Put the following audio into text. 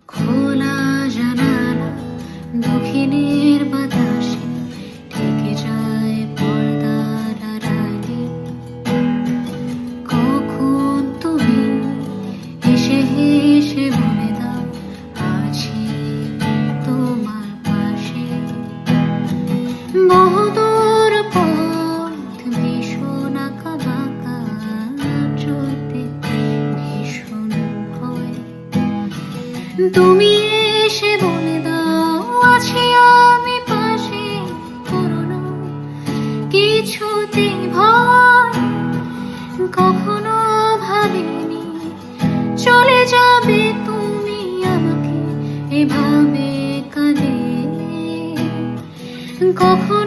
খোলা জানালা দক্ষিণের বাতাসে ঠেকে যায় পর্দার আড়ালে। কখন তুমি হেসে হেসে বলে দাও আছি তোমার পাশে। বহুদূর পথ ভীষণ আঁকা বাঁকা, চলতে ভীষণ ভয়। তুমি এসে বলে দাও আছি আমি পাশে, করো না কিছুতেই ভয়। কখনো ভাবিনি চলে যাবে তুমি আমাকে এভাবে কাঁদিয়ে। কখনো